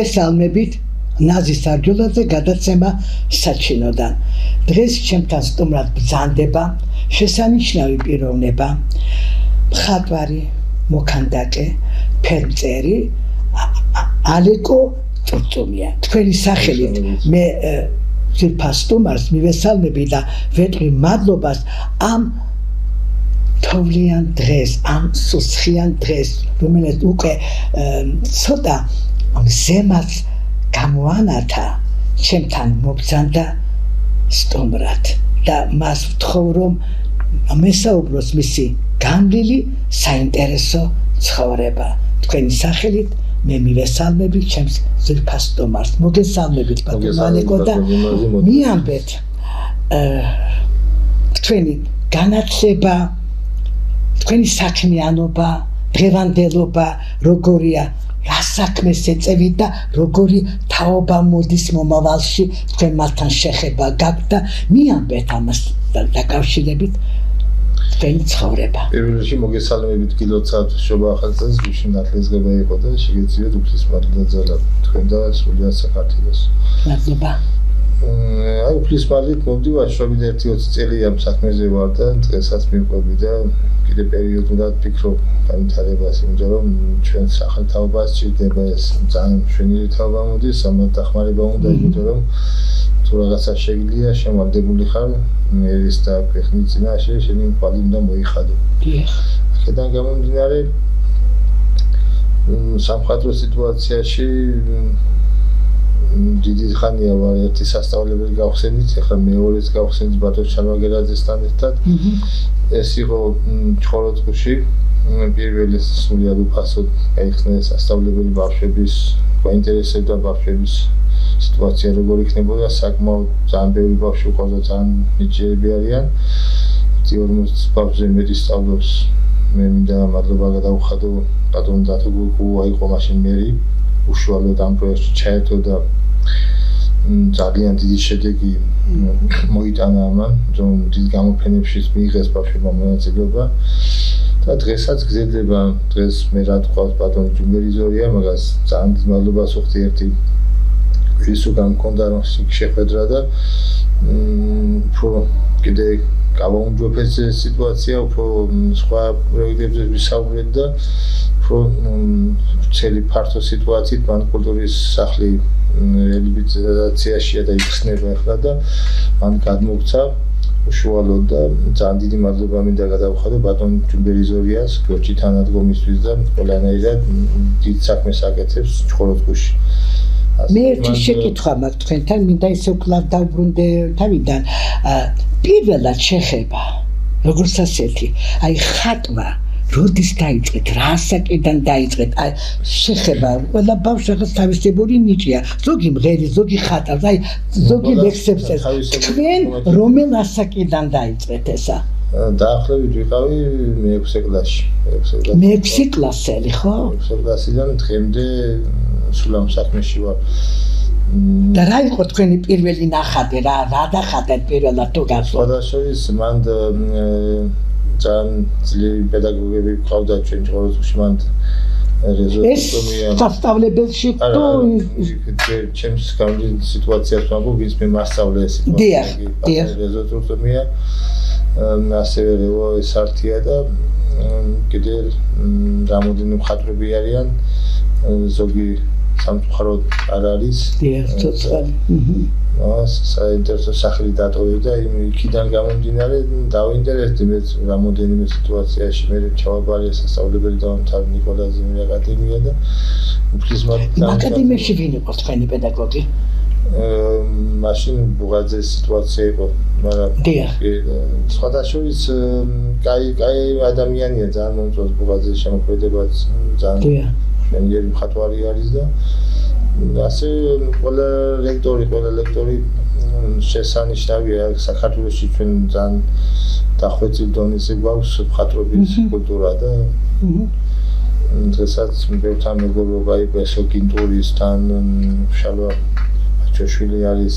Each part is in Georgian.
მივესალმებით ნაზის სარჯულაძე გადაცემა საჩინოდან. დღეს ჩემთან სტუმრად ბრძანდება შესანიშნავი პიროვნება, მხატვარი, მოქანდაკე, ფერმწერი ალეკო წურწუმია. თქვენი სახელით მე ძირფას სტუმარს მივესალმები და ვეტყვი მადლობას ამ თოვლიან დღეს, ამ სუსხიან დღეს, რომელიც უკვე ცოტა ზემაც გამოანათა ჩემთან მობრძანდა სტუმრად და მას ვთხოვ რომ მესაუბროს მისი გამლილი საინტერესო ცხოვრება. თქვენი სახელით მე მივესალმები ჩემს ძირფას სტუმარს. მოგესალმებით ბატონო ალეკო და მიამბეთ თქვენი განათლება, თქვენი საქმიანობა, დღევანდელობა როგორია, რა საქმეს ეწევით და როგორი თაობა მოდის მომავალში თქვენ მასთან შეხება გაქვთ და მიამბეთ ამას დაკავშირებით თქვენი ცხოვრება. პირველ რიგში მოგესალმებით გილოცავთ შობა ახალწელს, გუშინ ნათლისღება იყო და შეგეძიოთ უფლის მადლი და ძალა თქვენ და სრულიად საქართველოს. მადლობა. აი უფლის მადლით მოვდივარ, შობი 1-20 წელი ამ საქმეზე ვარ და დღესაც მივყვები და კიდე პერიოდულად ვფიქრობ განვითარებას, იმიტომ რომ ჩვენ სახელმწიფოს სჭირდება ეს ძალიან მშვენიერი თაობა მოდის, ამათ დახმარება უნდა, იმიტომ რომ თუ რაღაცა შეგიძლია, შემოვარდებული ხარ მერის და ქვეყნის წინაშე, შენი მყარი უნდა მოიხადო. დიახ. აქედან გამომდინარე სამხატვრო სიტუაციაში დიდი ხანია ვარ ერთი სასწავლებელი გავხსენით, ახლა მეორეც გავხსენით ბატონ ჩანვაგერაძესთან ერთად. ეს იყო ჩხოროწყუში, პირველი სულიად უფასოდ გაიხსნა სასწავლებელი ბავშვების, გაინტერესებდა ბავშვების სიტუაცია როგორ იქნებოდა, საკმაოდ ძალიან ბევრი ბავშვი იყო და ძალიან ნიჭიერები არიან. 40 ბავშვზე მეტი სწავლობს. მე მინდა მადლობა გადავხადო ბატონ დათო გუგუა იყო მაშინ მერი, უშუალოდ ამ პროექტში ჩაერთო და ძალიან დიდი შედეგი მოიტანა ამან, რომ დიდ გამოფენებშიც მიიღეს ბავშვებმა მონაწილეობა და დღესაც გზელდება, დღეს მე რა თქვა ბატონ ჯუმბერიზორია, მაგას ძალიან დიდ მადლობას ვუხდი ერთი ის უკან მქონდა რომ შეხვედრა და უფრო კიდე გავაუმჯობეს სიტუაცია, უფრო სხვა პროექტებზე ვისაუბრეთ და უფრო ცელი ფართო სიტუაციით მან კულტურის სახლი რეაბილიტაციაშია და იხსნება ახლა და მან გადმოგცა უშუალოდ და ძალიან დიდი მადლობა მინდა გადავხადო ბატონ ჯუმბერიზორიას გორჩი თანადგომისთვის და ყველანაირად დიდ საქმეს აკეთებს ჩხოროწყუში. მე ერთი შეკითხვა მაქვს თქვენთან, მინდა ისე უკლავ დავბრუნდე თავიდან. პირველად შეხება, როგორც ასეთი, აი ხატვა როდის დაიწყეთ, რა ასაკიდან დაიწყეთ, აი შეხება, ყველა ბავშვს თავისებური ნიჭია, ზოგი მღერი, ზოგი ხატავს, აი ზოგი ლექსებს ეს. თქვენ რომელ ასაკიდან დაიწყეთ ესა? დაახლოებით ვიყავი მე-6 კლასში. მე-6 კლასელი, ხო? 6 კლასიდან დღემდე სულ ამ საქმეში ვარ. და რა იყო თქვენი პირველი ნახატი, რა დახატეთ პირველად თუ გასულ? სხვადასხვის მან ძალიან ძლიერი პედაგოგები ყავდა ჩვენ ჩხოროწყუში, მან რეზოლუტომია სასწავლებელში თუ ჩემს გამძლე სიტუაციას ვამბობ, ვინც მე მასწავლე ეს სიტუაცია, რეზოლუტომია ასევე რევო ესარტია და კიდე რამოდენიმე მხატვრები არიან, ზოგი სამწუხაროდ არ არის. დიახ, ცოცხალი. საინტერესო სახლი დატოვე და იქიდან გამომდინარე დავინტერესდი მე რამოდენიმე სიტუაციაში მე ჩავაბარე სასწავლებელი დავამთავრე ნიკოლაძე აკადემია და უფლის მადლით აკადემიაში ვინ იყო თქვენი პედაგოგი? მაშინ ბუღაძეს სიტუაცია იყო, მაგრამ სხვადასხვის კაი ადამიანია, ძალიან მომწონს ბუღაძეს შემოქმედებაც, ძალიან მშვენიერი მხატვარი არის და ასე ყველა ლექტორი შესანიშნავია საქართველოში ჩვენ ძალიან დახვეწილ დონეზე გვაქვს მხატვრობის კულტურა და დღესაც ბევრთან მეგობრობა იყო ესო კინტურისთან, შალვა ჩოშვილი არის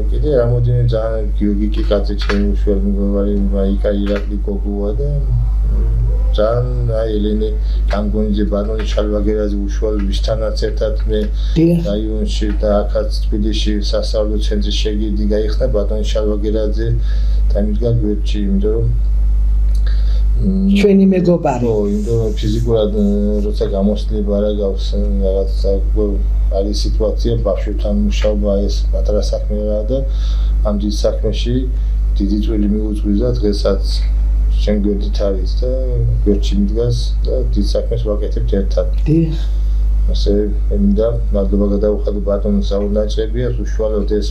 კიდე რამოდენიმე ძალიან გიორგი კიკაძე ჩემი უშუალო მეგობარი, მაიკა ირაკლი გოგუა და ძალიან აი ელენე განგონიძე ბატონი ჩალვაგერაძე უშუალობისთანაც ერთად მე რაიონში და აქაც თბილისში სასწავლო ცენტრის შეგირდი გაიხსნა ბატონი ჩალვაგერაძე და მიდგა გვერდში იმიტომ რომ ჩვენი მეგობარი იმიტომ რომ ფიზიკურად როცა გამოსვლება არა გაქვს რაღაც არის სიტუაცია ბავშვებთან მუშაობა ეს პატარა საქმე რა და ამ დიდ საქმეში დიდი წვლილი მიუძღვის და დღესაც შენ გვერდით არის და გვერდში მიდგას და დიდ საქმეს ვაკეთებთ ერთად. ასე მე მინდა მადლობა გადაუხადო ბატონ საუნაჭებიას უშუალოდ ეს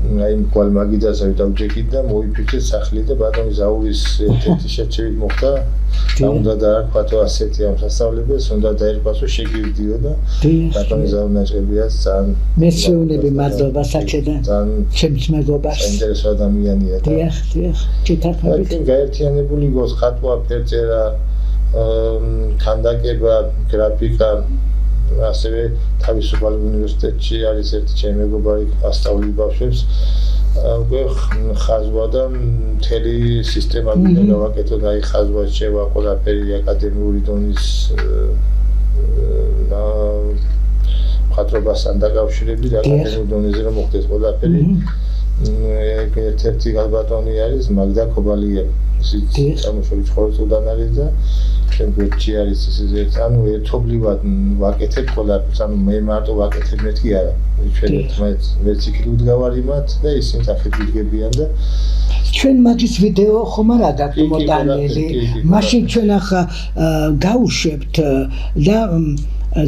აი მკვალ მაგიდასავით დავჭეკით და მოიფიქრეთ სახლი და ბატონი ზაურის ერთ-ერთი შეჩევით მოხდა და უნდა დაარქვათო ასეთი ამ სასწავლებელს უნდა დაერქვასო შეგირდიო და ბატონი საუნაჭებიას ძალიან მეცეუნები მადლობა საჩედან ჩემს მეგობარს საინტერესო ადამიანია და დიახ ჩეთარხებით გაერთიანებული გოს ხატვა ფერწერა ქანდაკება გრაფიკა ასევე თავისუფალ უნივერსიტეტში არის ერთი ჩემი მეგობარი ასწავლებს ბავშვებს უკვე ხაზვა და მთელი სისტემა მინდა გავაკეთო და აი ხაზვა შევა ყველაფერი აკადემიური დონის მხატვრობასთან დაკავშირებით აკადემიურ დონეზე რომ მოხდეს ყველაფერი ერთ-ერთი გალბატონი არის მაგდა ქობალია ისიც წარმოშობით ხორცოდან არის და შემდგომში არის ისე ანუ ერთობლივად ვაკეთებ ყველაფერს ანუ მე მარტო ვაკეთებ მეთქი არა ჩვენ ერთმანეთს ვეციკლი ვდგავარ იმათ და ისინი სახით ვიდგებიან და ჩვენ მაგის ვიდეო ხომ არ აქვს მოდანილი მაშინ ჩვენ ახლა გავუშვებთ და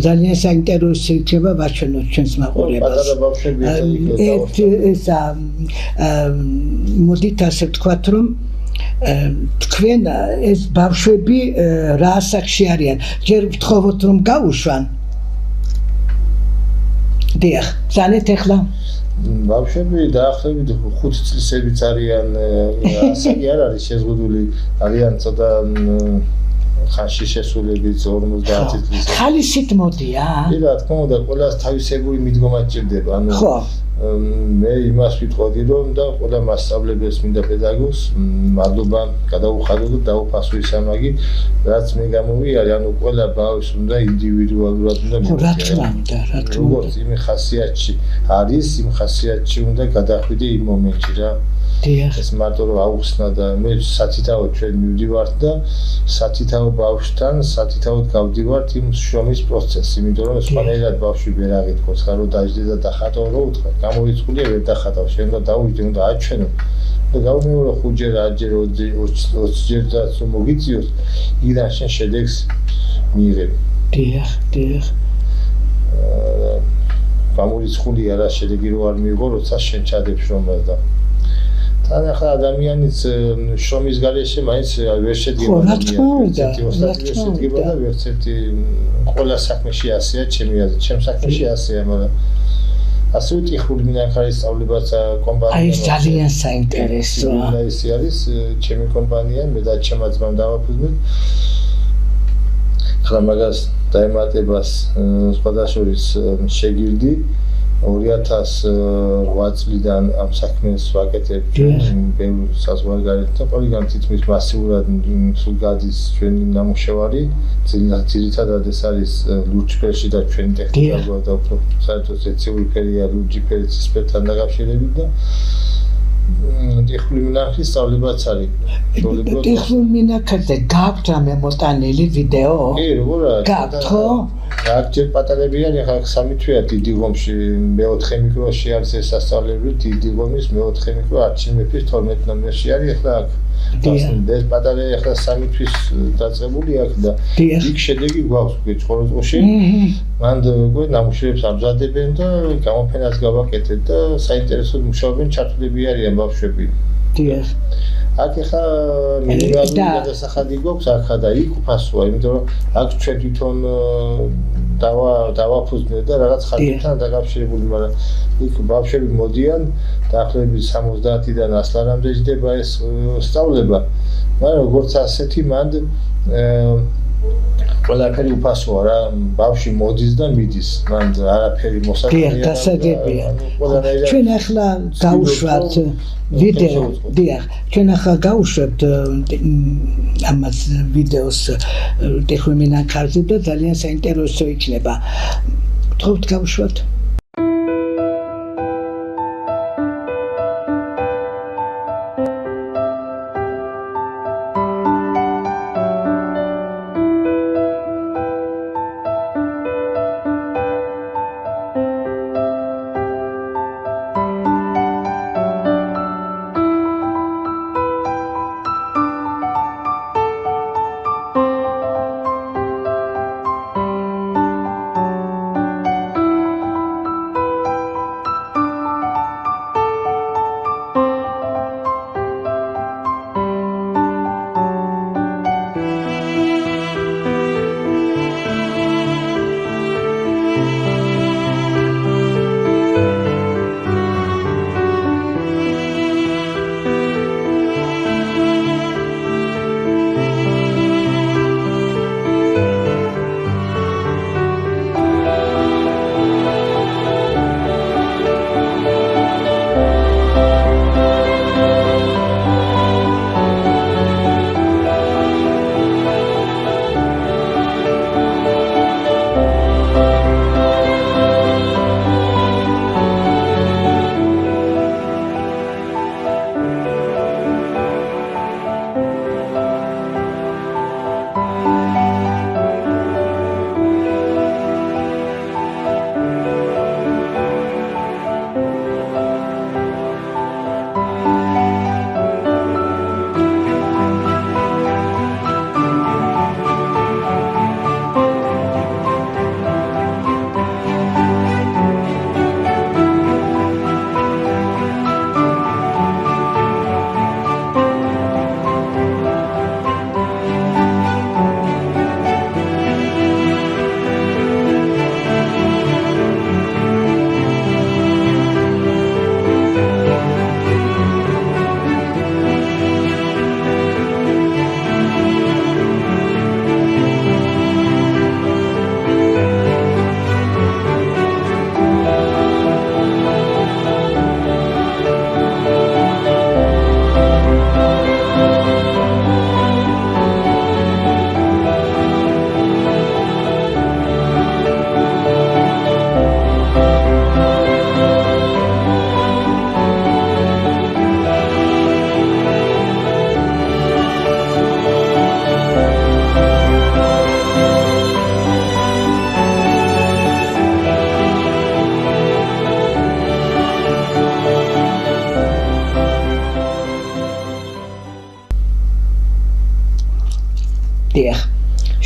ძალიან საინტერესო იქნება ვაჩვენოთ ჩვენს მაყურებელს ესა მოდით ასე ვთქვათ რომ თქვენ ეს ბავშვები რა ასაკში არიან ჯერ ვთხოვოთ რომ გაუშვან დიახ ზანეთ ახლა ბავშვები დაახლოებით 5 წლისებიც არიან ასაკი არ არის შეზღუდული არიან ცოტა ხანში შესულებით 50 წლის ხალისით მოდია კი რა თქმა უნდა ყველას თავისებური მიდგომა სჭირდება ანუ ხო მე იმას ვიტყოდი რომ და ყველა მასწავლებელს მინდა პედაგოგს მადლობა გადაუხადო და დაუფასო ის ამაგი რაც მე გამოვიარე ანუ ყველა ბავშვს უნდა ინდივიდუალურად უნდა მოვიარე როგორც იმ ხასიათში არის იმ ხასიათში უნდა გადახვიდე იმ მომენტში რა ეს მარტო რომ აუხსნა და მე სათითაოდ ჩვენ მივდივართ და სათითაო ბავშვთან სათითაოდ გავდივართ იმ შრომის პროცესს იმიტომ რომ სხვანაირად ბავშვი ვერ აღიქოს ხარ რომ დაждე და დახატო რო უთხრა გამოიწულია ვერ დახატავ შენ და დაუჯდე უნდა აჩვენო და გავმეორო 5 ჯერ 10 ჯერ 20 ჯერ რომ მოგიწიოს იდან შენ შედეგს მიიღებ დიახ გამორიცხული არა შედეგი რო არ მიიღო როცა შენ ჩადებ შრომას და თან ახლა ადამიანის შრომის გარეშე მაინც ვერ შედგება და ვერც ერთი ყველა საქმეში ასეა ჩემი აზრით ჩემ საქმეში ასეა მაგრამ ასე ვიტიხული მინახარის სწავლებაც კომპანია აი ძალიან საინტერესოა და ის არის ჩემი კომპანია მე და ჩემმა ძმამ დავაფუძნეთ ახლა მაგას დაემატებას სხვადასხვა შეგირდი 2008 წლიდან ამ საქმეს ვაკეთებ ბევრ საზღვარგარეთთან ყველგან თითქმის მასიურად სულ გადის ჩვენი ნამუშევარი ძირითადად ეს არის ლურჯ ფერში და ჩვენი ტექნიკა და უფრო საერთოდ ეციური ფერია ლურჯი ფერი ცისფერთან დაკავშირებით და ტექნიკური მინახის სწავლებაც არის ტექნიკური მინახაზე გაქვთ რამე მოტანილი ვიდეო კი როგორ არის გაქვთ ხო აქ ჯერ პატარებიან ახლა 3 თვეა დიდი ღომში მე-4 მიკროში არის ეს სასწავლებელი დიდი ღომის მე-4 მიკრო არჩილ მეფის 12 ნომერში არის ახლა აქ და პატარე ახლა 3 თვის დაწყებული აქ და იქ შედეგი გვაქვს უკვე ცხოვრებაში მანდ უკვე ნამუშევრებს ამზადებენ და გამოფენას გავაკეთეთ და საინტერესოდ მუშაობენ ჩართულები არიან ბავშვები დიახ აქ ახლა მინიმალური გადასახადი გვაქვს აქა და იქ უფასოა იმიტომ რომ აქ ჩვენ თვითონ დავაფუძნეთ და რაღაც ხარჯებთან დაკავშირებული მაგრამ იქ ბავშვები მოდიან დაახლოებით 70-დან 100-მდე ჯდება ეს სწავლება მაგრამ როგორც ასეთი მანდ ყველაფერი უფასოა რა, ბავშვი მოდის და მიდის, მან არაფერი მოსაქმეა. გასაგებია. ჩვენ ახლა გავუშვათ ვიდეო, ჩვენ ახლა გავუშვებთ ამას ვიდეოს ტექნოლოგიურ კარზე და ძალიან საინტერესო იქნება. გთხოვთ გავუშვათ.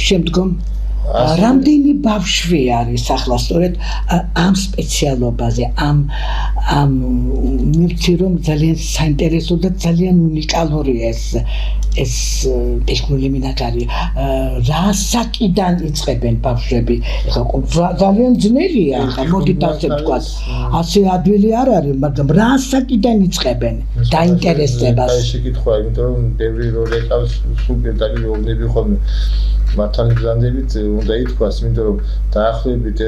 შემდგომ რამდენი ბავშვი არის ახლა სწორედ ამ სპეციალობაზე ამ მივცი რომ ძალიან საინტერესო და ძალიან უნიკალურია ეს ტექნოლოგიები რა საკიდან იწყებენ ბავშვები ახლა ძალიან ძნელია ახლა მოდით ასე ვთქვათ ასე ადვილი არ არის მაგრამ რა საკიდან იწყებენ დაინტერესებას ეს შეკითხვა იმიტომ რომ ბევრი როლი ეკავს სულ პირდაპირ ობნები ხოლმე მათთან ბრძანდებით უნდა ითქვას, იმიტომ რომ დაახლოებით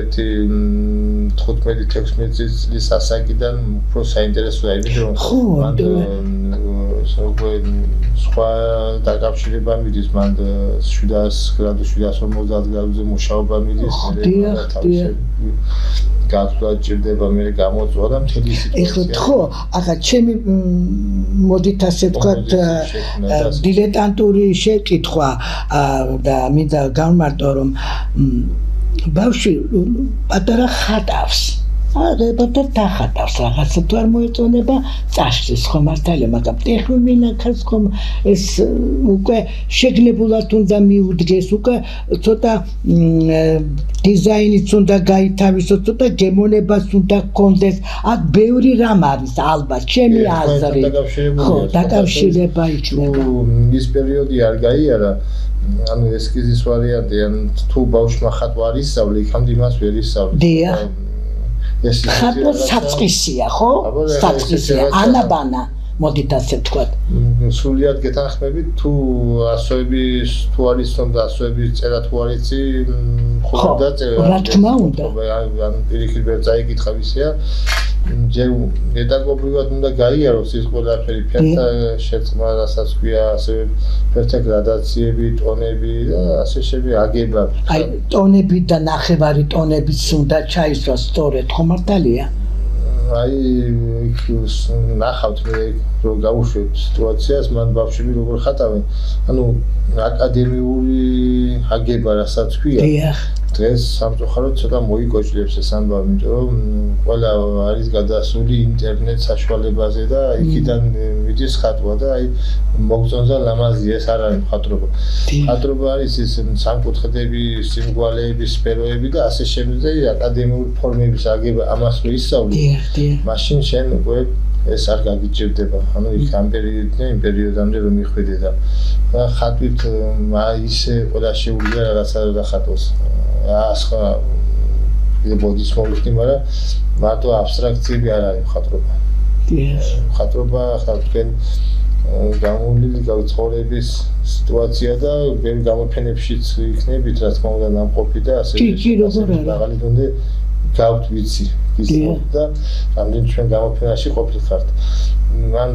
15-16 წლის ასაკიდან უფრო საინტერესოა, იმიტომ რომ სხვა დაკავშირება მიდის, მან 700 გრადუს 750 გრადუსზე მუშაობა მიდის, გასვლა ჭირდება, მე გამოწვა და მთელი სიტუაცია. ეხლა ხო, ახლა ჩემი მოდით ასე ვთქვათ დილეტანტური შეკითხვა და მინდა გავმარტო რომ ბავშვი პატარა ხატავს და დახატავს რაღაცა თუ არ მოეწონება წაშლის ხომ მართალია მაგრამ ტექნოლოგიას ხომ ეს უკვე შეგნებულად უნდა მიუდგეს უკვე ცოტა დიზაინიც უნდა გაითავისოს ცოტა გემონებას უნდა გქონდეს აქ ბევრი რამ არის ალბათ ჩემი აზრით ხო დაკავშირება იქნება ის პერიოდი არ გაიარა ანუ ესკიზის ვარიანტი ან თუ ბავშვმა ხატვა არ ისწავლე იქამდე იმას ვერ ისწავლე ხატვა საწყისია ხო? საწყისია ანაბანა მოდით ასე ვთქვათ. სრულიად გეთანხმებით თუ ასოების თუ არის თქო და ასოების წერა თუ არ იცი ხო და წერა რა თქმა უნდა ან პირიქით ვერ წაიკითხა ვისია ჯერ პედაგოგიურად უნდა გაიაროს ის ყველაფერი ფერთა შეწყმა რასაც ქვია ასევე ფერთა გრადაციები ტონები და ასე შემდეგ აგება აი ტონები და ნახევარი ტონებიც უნდა ჩაისვას სწორედ ხო მართალია აი ნახავთ მე რომ გავუშვებთ სიტუაციას მან ბავშვები როგორ ხატავენ ანუ აკადემიური აგება რასაც ქვია დღეს სამწუხაროდ ცოტა მოიკოჭლებს ეს ამბავი იმიტომ რომ ყველა არის გადასული ინტერნეტ საშუალებაზე და იქიდან მიდის ხატვა და აი მოგწონდა ლამაზია ეს არ არის მხატვრობა მხატვრობა არის ის სამკუთხედები სიმბოლოები სფეროები და ასე შემდეგ აკადემიური ფორმების აგება ამას რო ისწავლი მაშინ შენ უკვე ეს არ გაგიჭირდება ანუ იქ ამ პერიოდამდე რომ მიხვიდე და ხატვით ისე ყველა შეუძლია რაღაცა დახატოს ახლა ბოდიშ მოვიხდი მაგრამ მარტო აბსტრაქციები არ არის მხატვრობა მხატვრობა ახლა თქვენ გამოვლილი გავცხოვრების სიტუაცია და ბევრი გამოფენებშიც იქნებით რა თქმა უნდა ნამყოფი და ასე მაღალი დონე გავთ ვიცი და რამდენი ჩვენ გამოფენაში ყოფილიყართ მან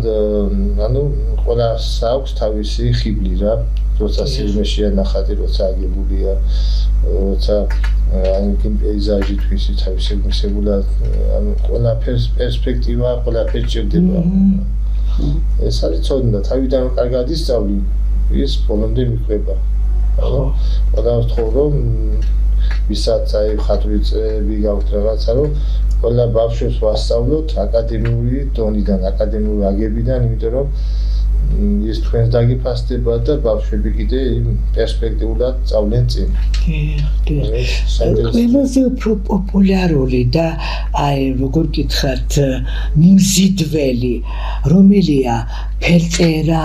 ანუ ყველას აქვს თავისი ხიბლი რა როცა სიღრმეშია ნახატი როცა აგებულია როცა ან პეიზაჟი თვისი თავისი მისებულა ანუ ყველაფერს პერსპექტივა ყველაფერს ჭირდება ეს არის ცოდნა თავიდან კარგად ისწავლი ის ბოლომდე მიყვება ანუ ყველას თქო რომ ვისაც აი ხატვი წები გაქვთ რაღაცა რომ ყველა ბავშვებს ვასწავლოთ აკადემიური დონიდან აკადემიური აგებიდან იმიტომ რომ ის თქვენს დაგიფასდება და ბავშვები კიდე პერსპექტიულად სწავლენ წინ ყველაზე უფრო პოპულარული და აი როგორ გითხართ მიმზიდველი რომელია ფერწერა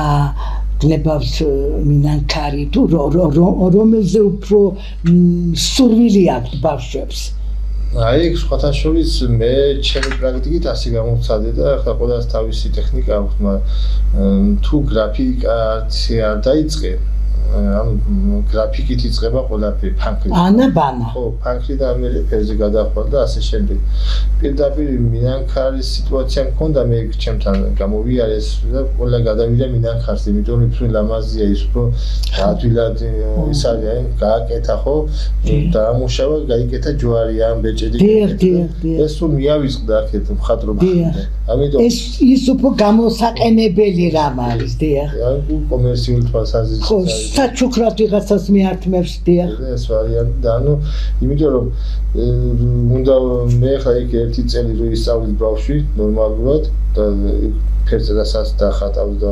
გნებავს მინანქარი თუ რომელზე უფრო სურვილი აქვს ბავშვებს აი სხვათა შორის მე ჩემი პრაქტიკით ასე გამოვცადე და ახლა ყველას თავისი ტექნიკა აქვს მაგრამ თუ გრაფიკაცი არ დაიწყე ანუ გრაფიკით იწყება ყველაფერი ფანქრით ანა-ბანა ხო ფანქრით და მე ფერზე გადახვალ და ასე შემდეგ პირდაპირ მინანქარის სიტუაცია მქონდა მე ჩემთან გამოვიარეს და ყველა გადავიდა მინანქარს იმიტომ რომ უფრო ლამაზია ის უფრო ადვილად ის არის გააკეთა ხო დაამუშავა გაიკეთა ჯვარი ან ბეჭედი ეს თუ მიავიწყდა აქეთ მხატვრობაზე ამიტომ ის უფრო გამოსაყენებელი რამ არის დიახ ანუ კომერციული თვალსაზრისით საჩუქრად ვიღაცას მიართმევს დიახ ეს ვარიანტი და ანუ იმიტომ რომ უნდა მე ხა იქ ერთი წელი რო ისწავლით ბავშვი ნორმალურად და ფერწერასაც დახატავს და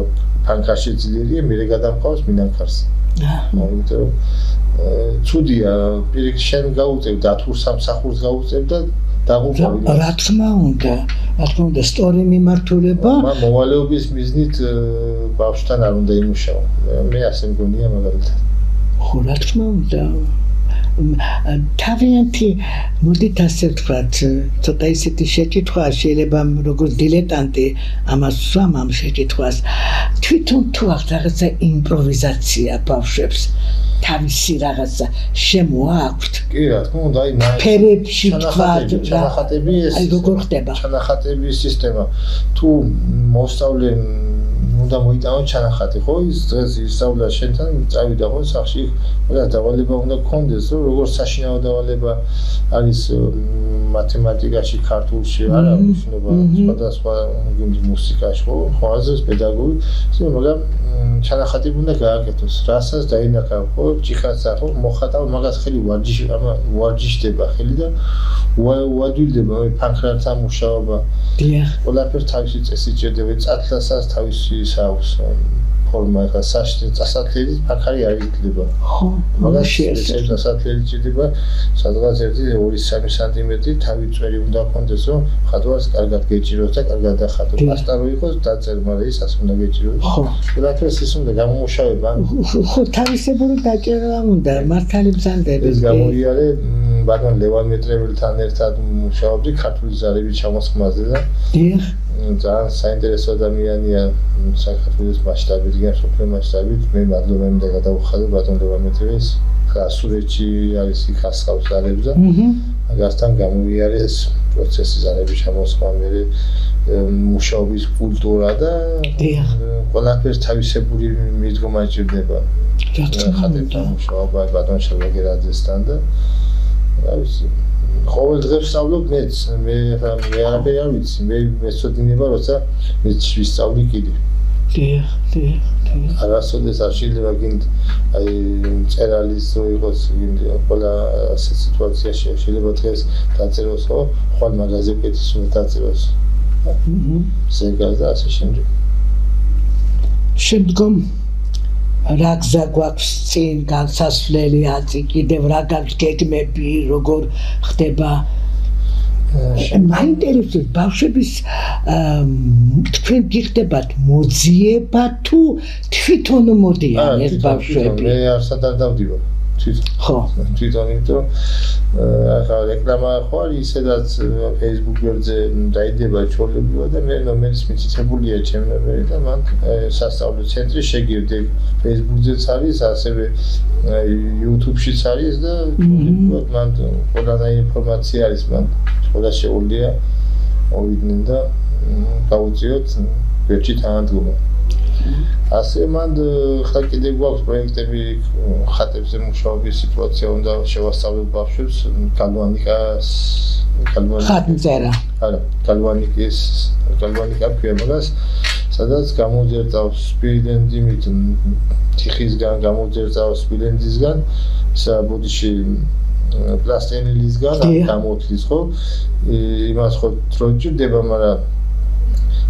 ფანქარში ძლიერია მერე გადამყავს მინანქარს იმიტომ რომ ცუდია პირიქით შენ გაუწევ და თუ სამსახურს გაუწევ და დაღუპავი რა თქმა უნდა სწორი მიმართულება მოვალეობის მიზნით ბავშვთან არ უნდა იმუშაო მე ასე მგონია მაგალითად ხო რა თქმა უნდა თავიანთი მოდით ასე ვთქვათ ცოტა ისეთი შეკითხვა შეიძლება როგორც დილეტანტი ამას ვსვამ ამ შეკითხვას თვითონ თუ აქვს რაღაცა იმპროვიზაცია ბავშვებს თავისი რაღაცა შემოაქვთ კი რა თქმა უნდა აი ფერებში ვთქვათ ჩანახატები ეს აი როგორ ხდება ჩანახატების სისტემა თუ მოსწავლენ უნდა მოიტანო ჩანახატი ხო ის დღეს ისწავლა შენთან წავიდა ხო სახში რა დავალება უნდა გქონდეს რომ როგორც საშინაო დავალება არის მათემატიკაში ქართულში არ არის ნიშნობა სხვადასხვა მუსიკაში ხო აზრს პედაგოგი მაგრამ ჩანახატი უნდა გააკეთოს რასაც დაინახავ ხო ჭიხაცა ხო მოხატავ მაგას ხელი ვარჯიშდება ხელი და უადვილდება მე ფანქრათა მუშაობა დიახ ყველაფერს თავისი წესი ჭირდება წათლასაც თავისი აქვს ფორმა ხა სასათლელი ფაქარი არ იძლება ხო მაგას სასათლელი ჭირდება სადღაც 1-2-3 სანტიმეტრი თავი წვერი უნდა გქონდეს რომ ხატვას კარგად გეჭიროს და კარგად დახატოს პასტა რო იყოს დაწერ მაგრამ ისას უნდა გეჭიროს ხო ყველაფერს ის უნდა გამომუშავება ხო თავისებური დაჭერა უნდა მართალი ბრძანდები ეს გამოიარე ბატონ ლევან მეტრეველთან ერთად მუშაობდი ქართული ზარების ჩამოსხმაზე და დიახ ძალიან საინტერესო ადამიანია საქართველოს მასშტაბით, მსოფლიო მასშტაბით. მე მადლობა მინდა გადავუხადო ბატონ ლევამეტივის. ასურეთში არის იქ ასხავს ძალებზე. მაგასთან გამოვიარეს პროცესი ძალების ჩამოსხმა, მე მუშაობის კულტურა და ყველაფერს თავისებური მიდგომა ჭირდება. ხატებთან მუშაობა ბატონ შევაგერაძესთან და რა ვიცი ყოველ დღეს ვსწავლობ მეც მე არაფერი არ ვიცი მე მეცოდინება როცა მეც ვისწავლი კიდე არასოდეს არ შეიძლება გინდ აი წერალის იყოს გინდ ყველა ასეთ სიტუაციაში შეიძლება დღეს დაწეროს ხო ხვალ მაგაზე კეთის უნდა დაწეროს ზეგარ და ასე შემდეგ შემდგომ რა გზა გვაქვს წინ განსასვლელი აწი კიდევ რა გაქვს გეგმები როგორ ხდება მაინტერესებს ბავშვების თქვენ გიხდებათ მოძიება თუ თვითონ მოდიან ეს ბავშვები მე არსად არ დავდივარ თვითონ იმიტომ ახლა რეკლამა ხო არის ისედაც Facebook გვერდზე დაიდება ჩოლებიო და მე რომელიც მიცითებულია ჩემ ნომერი და მან სასწავლო ცენტრი შეგირდი Facebook-ზეც არის ასევე YouTube-შიც არის და ჩოლებიო მან ყველანაირი ინფორმაცია არის მან ყველა შეუძლია მოვიდნენ და გავუწიოთ ვერჩი თანადგომა ასე მან ხა კიდე გვაქვს პროექტები ხატებზე მუშაობის სიტუაცია უნდა შევასწავლოთ ბავშვებს ხატმწერა არა გალვანიკა ქვია მაგას სადაც გამოძერწავს სპილენძიმით თიხისგან გამოძერწავს სპილენძისგან ისა ბოდიში პლასტილინისგან გამოთლის ხო იმას ხო დრო ჭირდება მაგრამ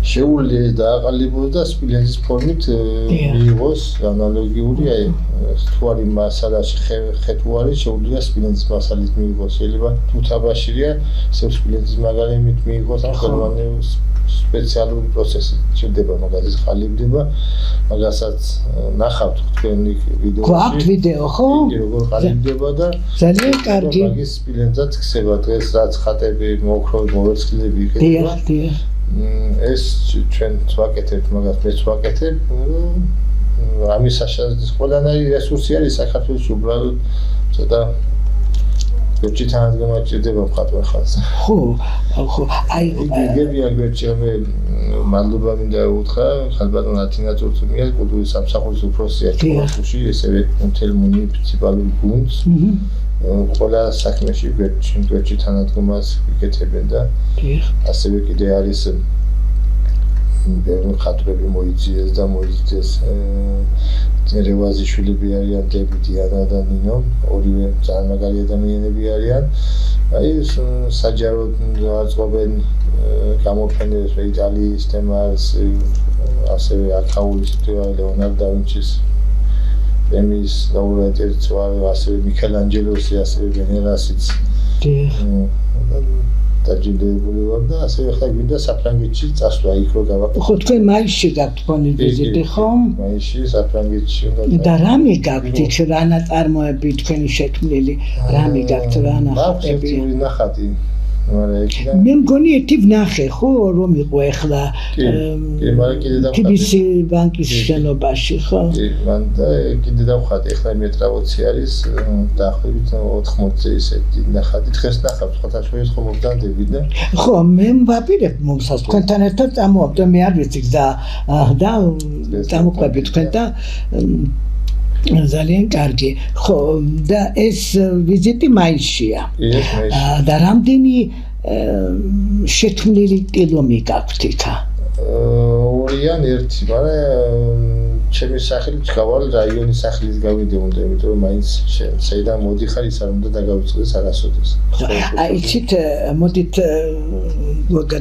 შეუძლია დააყალიბოს და სპილენძის ფორმით მიიღოს ანალოგიური აი თუ არის მასალაში ხე თუ არის შეუძლია სპილენძის მასალით მიიღოს შეიძლება თუთაბაშირია სპილენძის მაგალითით მიიღოს ან ხელოვანი სპეციალური პროცესი ჭირდება მაგალითად ყალიბდება მაგასაც ნახავთ თქვენ ვიდეოში გვაქვს ვიდეო ხო როგორ ყალიბდება და ძალიან კარგი მაგის სპილენძაც ხსება დღეს რაც ხატები მოოქროვებთ მოვერცხლები იყიდება ეს ჩვენ ვაკეთებთ მაგას მეც ვაკეთებ ამის საშუალებით ყველანაირი რესურსი არის საქართველოში უბრალოდ ცოტა ვერჩი თანადგომა ჭირდება მხატვარ ხალხს ხო აი გებია ვერჩი მე მადლობა მინდა უთხრა ხალბატონ ათინა წურწუმიას კულტურის სამსახურის უფროსია ჩვენში ესევე მთელ მუნიციპალურ გუნდს ყველა საქმეში ვერჩი თანადგომას ვიკეთებენ და ასევე კიდე არის ბევრი ხატრები მოიძიეს და მოიძიეს რევაზიშვილები არიან დებიდიანა და ნინო ორივე ძალიან მაგარი ადამიანები არიან აი საჯაროდ აწყობენ გამოფენებს იტალიის თემას ასევე არქაულის ლეონარდო და ვინჩის პრემიის ლაურეატიც ვარ ასევე მიქელანჯელოსი ასევე ვენერასიც დაჯილდოებული ვარ და ასევე ხა გვინდა საფრანგეთში წასვლა იქ რო გავაკეთე ხო თქვენ მაისში გაქვთ ფონი ვიზიტი ხო მაისში საფრანგეთში და რამე გაქვთ იქ რა ნაწარმოები თქვენი შექმნილი რამე გაქვთ რა ნახატები ნახატი მე მგონი ერთი ვნახე ხო რომ იყო ახლა კი მაგრამ კიდე დავხატე TBC ბანკის შენობაში ხო კი მან და კიდე დავხატე ახლა მეტრაოცი არის დაახლოებით 80-ზე ისეთი ნახატი დღეს ნახავთ სხვათა შორის ხომ მოგდანდები და ხო მე ვაპირებ მომსას თქვენთან ერთად წამოვაბდო მე არ ვიცი და წამოყვები თქვენ და ძალიან კარგი ხო და ეს ვიზიტი მაისშია და რამდენი შექმნილი ტილომი გაქვთ იქა ორიან ერთი მაგრამ ჩემი სახელით გავალ რაიონის სახელით გავიდე უნდა იმიტომ რომ მაინც საიდან მოდიხარ ის არ უნდა დაგავიწყდეს არასოდეს აი იცით მოდით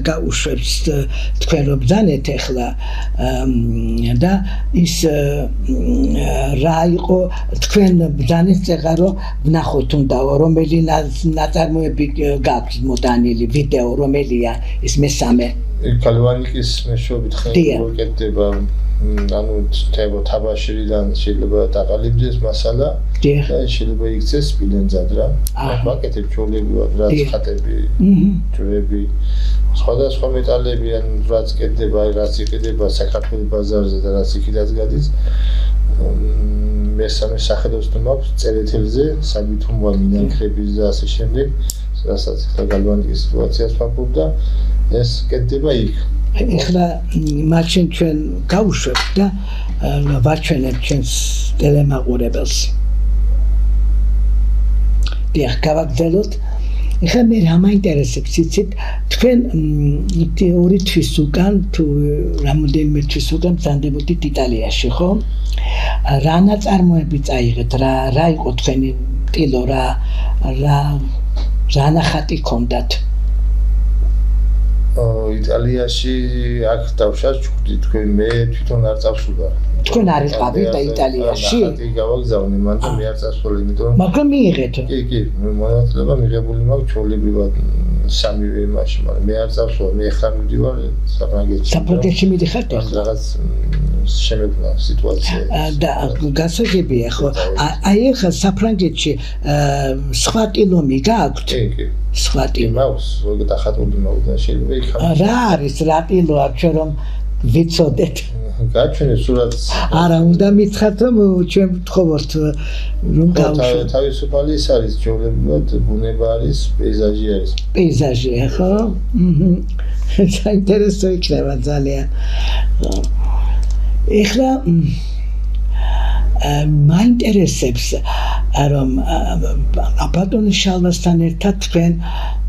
გაუშვებს თქვენ რომ ბძანეთ ახლა და ის რა იყო თქვენ ბძანის წეღარო ვნახოთ უნდა რომელი ნაწარმოები გაქვთ მოდანილი ვიდეო რომელია ის მესამე კალვანიკის მეშვეობით ხდება ანუ თაბაშირიდან შეიძლება დაყალიბდეს მასალა და შეიძლება იქცეს სპილენძად რა მაკეთებ ჩოლები რაც ხატები ჯვრები სხვადასხვა მეტალები ან რაც კეთდება რაც იყიდება საქართველოს ბაზარზე და რაც იქიდან გადის მესამე სახელოს თუ მაქვს წერეთელზე საბითუმვა მინანქრების და ასე შემდეგ რასაც ხა გალვანიკის სიტუაციას ვაფუძნდა ეს კეთდება იქ ეხლა მაშინ ჩვენ გავუშვებთ და ვაჩვენებთ ჩვენს ტელემაყურებელს დიახ გავაგრძელოთ ეხლა მე რა მაინტერესებს იცით თქვენ ორი თვის უკან თუ რამოდენიმე თვის უკან ბრძანდებოდით იტალიაში ხო რა ნაწარმოები წაიღეთ რა იყო თქვენი ტილო რა ნახატი ქონდათ იტალიაში აქ დავშა ჩუქდი თქვენ მე თვითონ არ წავსულა თქვენ არ იყავით და იტალიაში ნახატი გავაგზავნე მან და მე არ წავსული იმიტომ მაგრამ მიიღეთ კი მონაწილეობა მიღებული მაქვს ჩოლებრივად სამივე იმაში მაგრამ მე არ წავსულა მე ხარ მივდივარ საფრანგეთში მიდიხართ რაღაც შემეკვნა სიტუაცია და გასაგებია ხო აი ახლა საფრანგეთში სხვა ტილომი გააქვთ კი სხვა ტილო მაქვს ზოგადად ახატული მაქვს და შეიძლება იქ რა არის რა ტილოა ჩვენ რომ ვიცოდეთ გაჩვენე სურათს არა უნდა მითხრათ რომ ჩვენ ვთხოვოთ რომ გავუშვათ თავისუფალი ის არის ჯობლებად ბუნება არის პეიზაჟი ხო საინტერესო იქნება ძალიან ეხლა მაინტერესებს რომ ბატონის შალვასთან ერთად თქვენ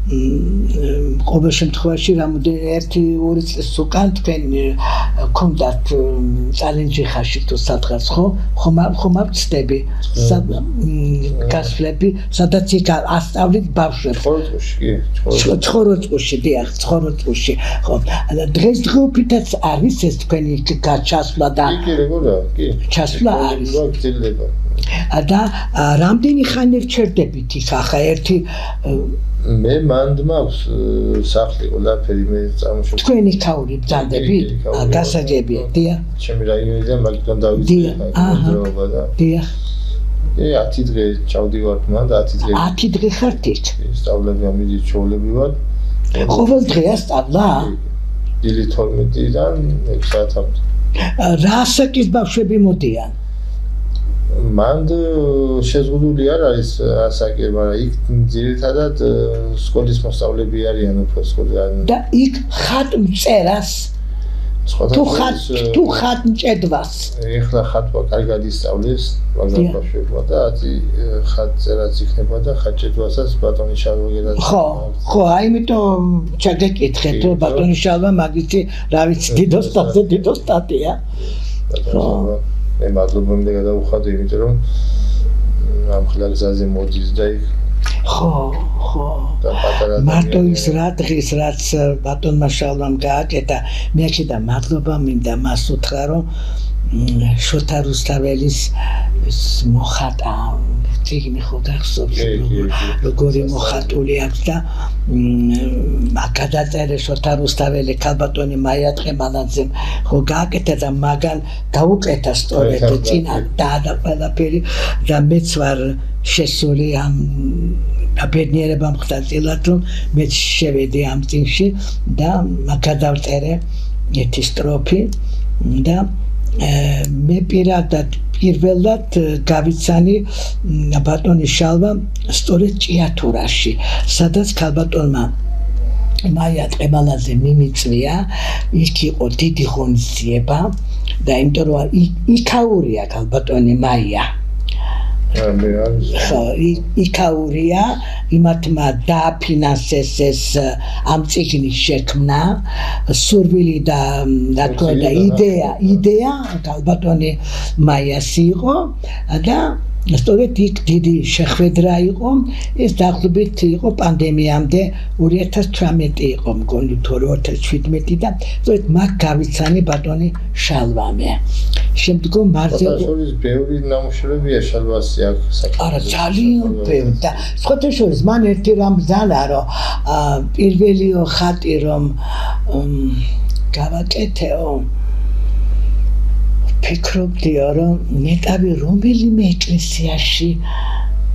ყოველ შემთხვევაში რამოდენიმე 1-2 წელს უკან თქვენ გქონდათ წალენჯი ხაში თუ სადღაც ხომ ვწდები გასვლები სადაც იქ ასწავლით ბავშვებს ცხოროწყუში დიახ ცხოროწყუში ხო დღესდღეობითაც არის ეს თქვენი ჩასვლა და კი როგორია კი ჩასვლა არის გრძელდება და რამდენი ხანი რჩერდებით იქ ახლა ერთი მე მანდ მაქვს სახლი ყველაფერი მე წარმოშობ თქვენი ქაური ბრძანდებით გასაგებია დიახ ჩემი რაიონიდან მაგიტომ დავიწყე დროობა და დიახ 10 დღე ჩავდივარ მან და 10 დღე 10 დღე ხართ იქ სწავლები ამიდი ჩოვლები ვარ ყოველ დღეა სწავლა დილი 12-დან 6 საათამდე რა ასაკის ბავშვები მოდიან მანდ შეზღუდული არ არის ასაკი, მაგრამ იქ ძირითადად სკოლის მოსწავლეები არიან უფრო სკოლიდან და იქ ხატმწერას თუ ხატმჭედვას ეხლა ხატვა კარგად ისწავლეს მაგრამ ბავშვებმა და ხატწერაც იქნება და ხატჭედვასაც ბატონი შალვა გედაც ხო აიმიტომ ჩაგეკითხეთ ბატონი შალვა მაგითი რა ვიცი დიდო სტატია მე მადლობა მინდა გადავუხადე იმიტომ რომ ამ ხლაგზაზე მოდის და იქ ხო მარტო ის რა დღის რაც ბატონმა შალვამ გააკეთა მე აქედა მადლობა მინდა მას უთხრა რომ შოთა რუსთაველის მოხატა წიგნი ხო გახსოვს როგორი მოხატული აქვს და გადაწერე შოთა რუსთაველი ქალბატონი მაია ტყემალაძემ ხო გააკეთა და მაგან გაუკეთა სწორედ წინა და ყველაფერი და მეც ვარ შესული ამ აბედნიერებამ ხდა წილად რომ მეც შევედი ამ წიგნში და გადავწერე ერთი სტროფი და მე პირველად გავიცანი ბატონის შალვა სწორედ ჭიათურაში სადაც ქალბატონმა მაია ტყემალაძე მიმიწვია იქ იყო დიდი ღონისძიება და იმიტომ რომ იქაურია ქალბატონი მაია იქაურია იმათმა დააფინანსეს ეს ამ წიგნის შექმნა სურვილი და იდეა ქალბატონი მაიას იყო და სწორედ იქ დიდი შეხვედრა იყო ეს დაახლოებით იყო პანდემიამდე 2018 იყო მგონი თუ 2017 და სწორედ მაგ გავიცანი ბატონი შალვამე შემდგომ მარზე შორის ბევრი ნამუშევრებია შალვასი აქ საკითხი. არა, ძალიან ბევრი და სხვათა შორის მან ერთი რამ ბრძანა, რომ პირველიო ხატი რომ გავაკეთეო ფიქრობდიო რომ ნეტავი რომელიმე ეკლესიაში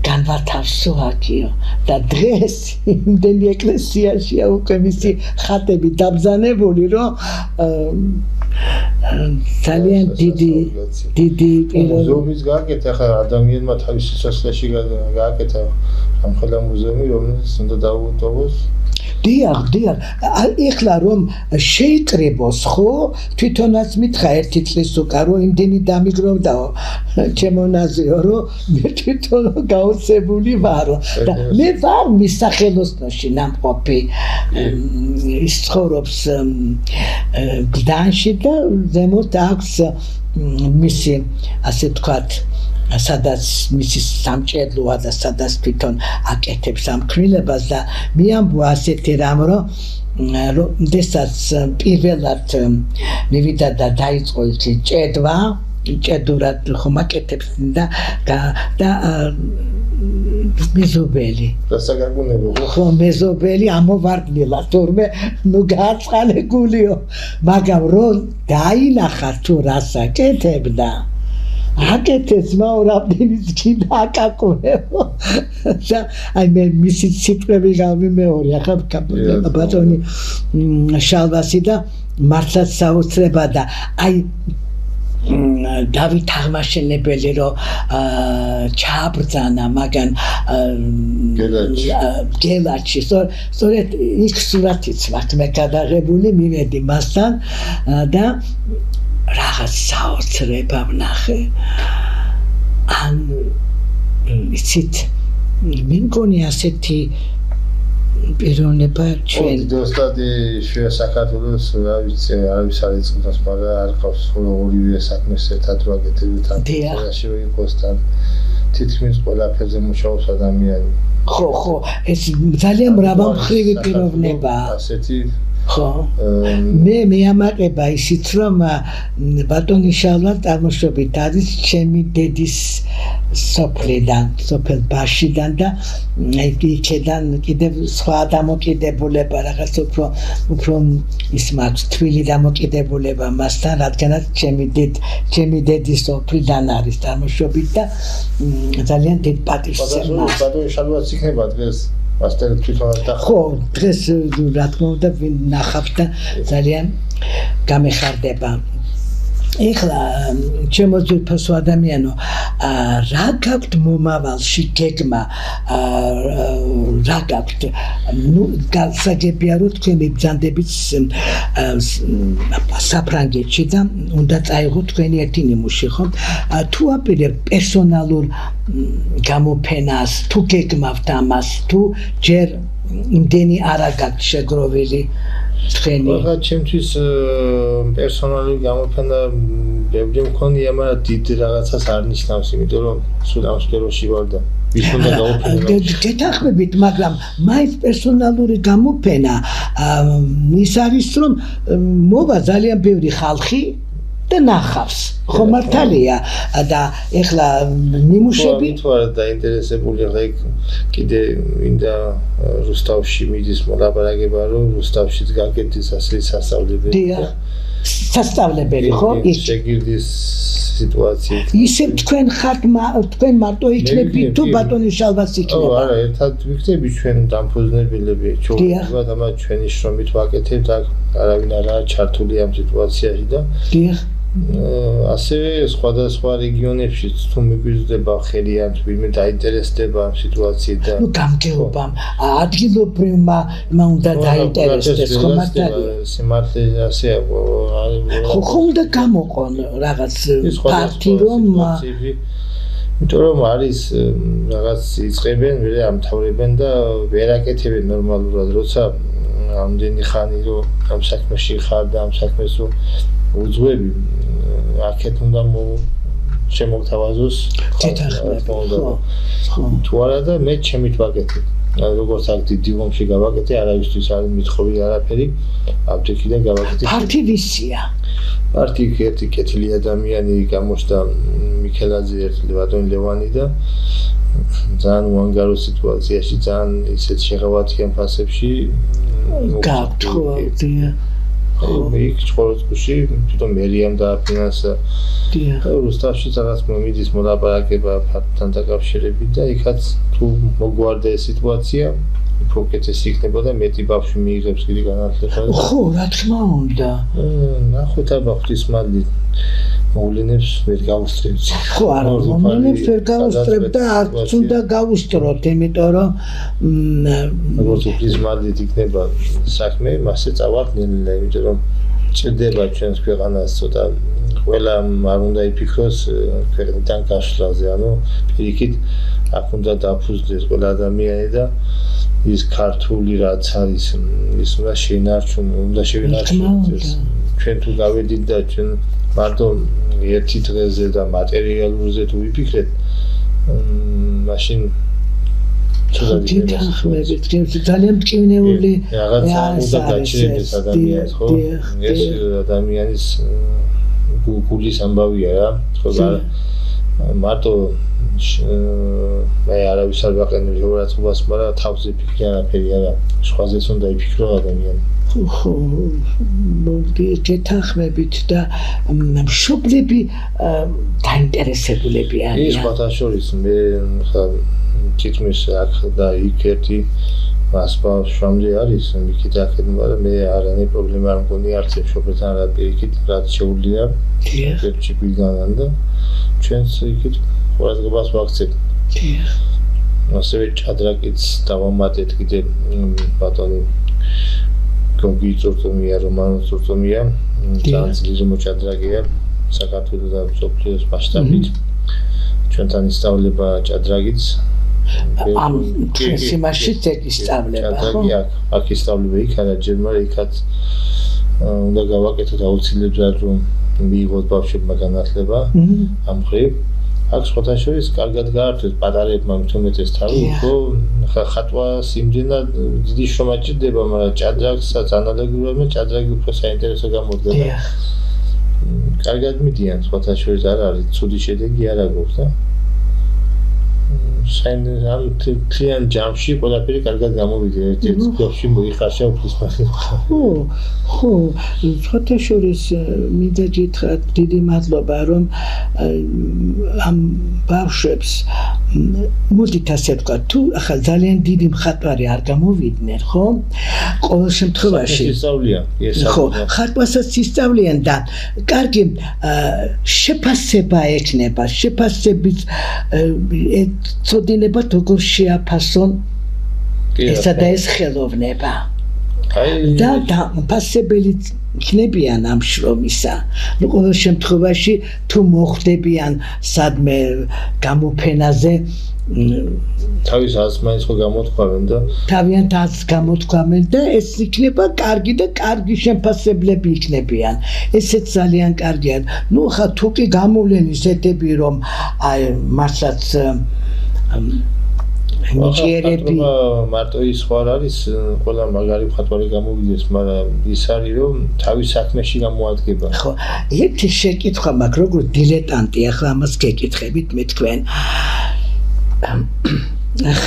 განვათავსო აქიო და დღეს იმდენი ეკლესიაშია უკვე მისი ხატები დაბრძანებული რომ ძალიან დიდი მუზეუმის გააკეთა ხა ადამიანმა თავის სიცოცხლეში გააკეთა ამხელა მუზეუმი რომელიც უნდა დაუვტოვოს დიახ ეხლა რომ შეიკრებოს ხო თვითონაც მითხრა ერთი წლის უკან რომ იმდენი დამიგროვდაო ჩემო ნაზიო რომ მე თვითონ გაოცებული ვარო და მე ვარ მის სახელოსნოში ნამყოფი ის ცხოვრობს გდანში და ზემოთ აქვს მისი ასე ვთქვათ სადაც მისი სამჭედლოა და სადაც თვითონ აკეთებს ამ ქმნილებას და მე ამბო ასეთი რამ რომ როდესაც პირველად მივიდა და დაიწყო ის ჭედვა ჭედურად ხომ აკეთებს და მეზობელი დასაგაგუნებო ხო მეზობელი ამოვარდნილა თორმე ნუ გაწყალეგულიო მაგრამ რომ დაინახა თუ რას აკეთებდა აკეთეს მაურაბდინის კიდე აკაკუნებო და აი მე მისი ციფრები გამიმეორე ახლა ბატონი შალვასი და მართლაც საოცრება და აი დავით აღმაშენებელი რომ ჩააბრძანა მაგან გელაჩი სწორედ იქ სურათიც მაქვს მე გადაღებული მივედი მასთან და რაღაც საოცრება ვნახე ან იცით მე მგონი ასეთი პიროვნება ჩვენ დოსტადი შუა საქართველოს რა ვიცი არავის არ ეწყობს მაგრამ არ ყავს ორივე საქმეს ერთად ვაკეთებთ ამ პროცესში ვიყოს თან თითქმის ყველაფერზე მუშაობს ადამიანი ხო ეს ძალიან მრავალმხრივი პიროვნებაა ასეთი ხო მე ამაყება ისიც რომ ბატონი შალვა წარმოშობით არის ჩემი დედის სოფლიდან სოფელ ბაშიდან და იქიდან კიდევ სხვა დამოკიდებულება რაღაც უფრო ის მაქვს თვილი დამოკიდებულება მასთან რადგანაც ჩემი დედის სოფლიდან არის წარმოშობით და ძალიან დიდ პატივსაცემია ბატონი შალვაც იქნება დღეს მასთან თვითონაც და ხო დღეს რა თქმა უნდა ნახავთ და ძალიან გამეხარდება ეხლა ჩემო ძვირფასო ადამიანო რა გაქვთ მომავალში გეგმა რა გაქვთ ნუ გასაგებია რომ თქვენ მიბრძანდებით საფრანგეთში და უნდა წაიღოთ თქვენი ერთი ნიმუში ხო თუ აპირებ პერსონალურ გამოფენას თუ გეგმავთ ამას თუ ჯერ იმდენი არა გაქვთ შეგროვილი თქვენი რა ჩემთვის პერსონალური გამოფენა ბევრი მქონია მაგრამ დიდ რაღაცას არ ნიშნავს იმიტომ რომ სულ ამ სფეროში ვარ და ვის უნდა გამოფენა გეთანხმებით მაგრამ მაინც პერსონალური გამოფენა ის არის რომ მოვა ძალიან ბევრი ხალხი და ნახავს ხო მართალია და ეხლა ნიმუშები თუ არა დაინტერესებული ხე კიდე მინდა რუსთავში მიდის მოლაპარაკება რომ რუსთავშიც გაკეთდეს ასე სასწავლებელი სასწავლებელი ხო შეგირდის სიტუაციით ისე თქვენ ხართ თქვენ მარტო იქნებით თუ ბატონი შალვას იქნება ო არა ერთად ვიქნები ჩვენ დამფუძნებელები ჩოხებად ამა ჩვენი შრომით ვაკეთებთ აქ არავინ არაა ჩართული ამ სიტუაციაში და ასევე სხვადასხვა რეგიონებში თუ მიგვიზრდება ხელი ან ვინმე დაინტერესდება ამ სიტუაციით და ნუ გამგეობამ ადგილობრივმა უნდა დაინტერესდეს ხო მართალია სიმართლე ხო უნდა გამოყონ რაღაც ფაქტი რომ იმიტომ რომ არის რაღაც იწყებენ ვერ ამთავრებენ და ვერ აკეთებენ ნორმალურად როცა ამდენი ხანი რომ ამ საქმეში ხარ და ამ საქმეს უძღვები აქეთ უნდა შემოგთავაზოს თუ არა და მე ჩემით ვაკეთე როგორც აქ დიდი ომში გავაკეთე არავისთვის არ მithხოვი არაფერი აპტეკიდან გავაკეთე ფართი ვისია მარტი ერთი კეთილი ადამიანი გამოჩნდა მიქელაძე ერთი ბატონი ლევანი და ძალიან უანგარო სიტუაციაში ძალიან ისეთ შეღავათიან ფასებში გაგთხოვდია იქ ჩხოროწყუში თვითონ მერიამ დააფინანსა რუსთავში რაღაც მომიდის მოლაპარაკება ფაქტთან დაკავშირებით და იქაც თუ მოგვარდა ეს სიტუაცია უფრო კეთესი იქნებოდა მეტი ბავშვი მიიღებს კიდე განათლება ხო რა თქმა უნდა ნახოთ აბა ღვთისმადლით მოვლენებს ვერ გავუსწრებთ ხო არა მოვლენებს ვერ გავუსწრებთ და არც უნდა გავუსწროთ იმიტომ რომ როგორც ღვთისმადლით იქნება საქმე მასე წავარდნილი იმიტომ რომ ჭირდება ჩვენს ქვეყანას ცოტა ყველა არ უნდა იფიქროს ქვეყნიდან გაშლაზე ანუ პირიქით აქ უნდა დაფუძნდეს ყველა ადამიანი და ის ქართული რაც არის ის უნდა შევინარჩუნოთ ჩვენ თუ გავედით და ჩვენ მარტო ერთი დღეზე და მატერიალურზე თუ ვიფიქრეთ მაშინ ძალიან მტკივნეული რაღაცა უნდა გაჩერდეს ადამიანს ხო ეს ადამიანის გულის ამბავია რა ხო მარტო მე არავის არ ვაყენებ შეურაცხყოფას მაგრამ თავზე ფიქრი არაფერი არა სხვაზეც უნდა იფიქრო ადამიანი ხო გეთანხმებით და მშობლები დაინტერესებულები არიან ის სხვათა შორის მე ხა თითქმის აქ და იქ ერთი მასპა შრომზე არის მიქით აქეთ მაგრამ მე არანაირი პრობლემა არ მგონი არც მშობლებთან რა პირიქით რაც შეუძლია ერთი გვიგანან და ჩვენს იქით ყურადღებას ვაქცევთ ასევე ჭადრაკიც დავამატეთ კიდე ბატონი გოგი წორტომია რომანო წორტომია ძალიან ძლიერი მოჭადრაკეა საქართველოს და მსოფლიოს მასშტაბით ჩვენთან ისწავლება ჭადრაკიც ამ სიმაშიც ეკისწავლება ხო? აქ ისწავლება იქ არა ჯერ მაგრამ იქაც უნდა გავაკეთოთ აუცილებლად რომ მიიღოთ ბავშვებმა განათლება ამ მხრივ აქ სხვათა შორის კარგად გაართვეს პატარებმა თუმცა თავი უფრო ხატვა სიმძიმად დიდი შრომა ჭირდება მაგრამ ჭადრაკსაც ანალოგიურადმე ჭადრაკი უფრო საინტერესო გამოდგება კარგად მიდიან სხვათა შორის არ არის ცუდი შედეგი არ აქვს და ძალიან ჯამში ყველაფერი კარგად გამოვიდა ერთ-ერთ გოლში მოიხარშა უფლისმალი ხო სხვათა შორის მინდა გითხრათ დიდი მადლობა რომ ამ ბავშვებს მოდით ასე ვთქვა თუ ახლა ძალიან დიდი მხატვარი არ გამოვიდნენ ხო ყოველ შემთხვევაში ხო ხატვასაც ისწავლიან და კარგი შეფასება ექნება შეფასების წოდინება როგორ შეაფასონ ესა და ეს ხელოვნება და ფასებელი იქნებიან ამ შრომისა ყოველ შემთხვევაში თუ მოხდებიან სადმე გამოფენაზე თავის აზმაინც ხო გამოთქვამენ და თავიანთაც გამოთქვამენ და ეს იქნება კარგი და კარგი შეფასებლები იქნებიან ესეც ძალიან კარგია ნუ ხა თუ კი გამოვლენ ისეთები რომ აი მართლაც ნიჭიერები მარტო ის ხო არ არის ყველა მაგარი მხატვარი გამოვიდეს მაგრამ ის არის რომ თავის საქმეში გამოადგება ხო ერთი შეკითხვა მაქვს როგორც დილეტანტი ახლა ამას გეკითხებით მე თქვენ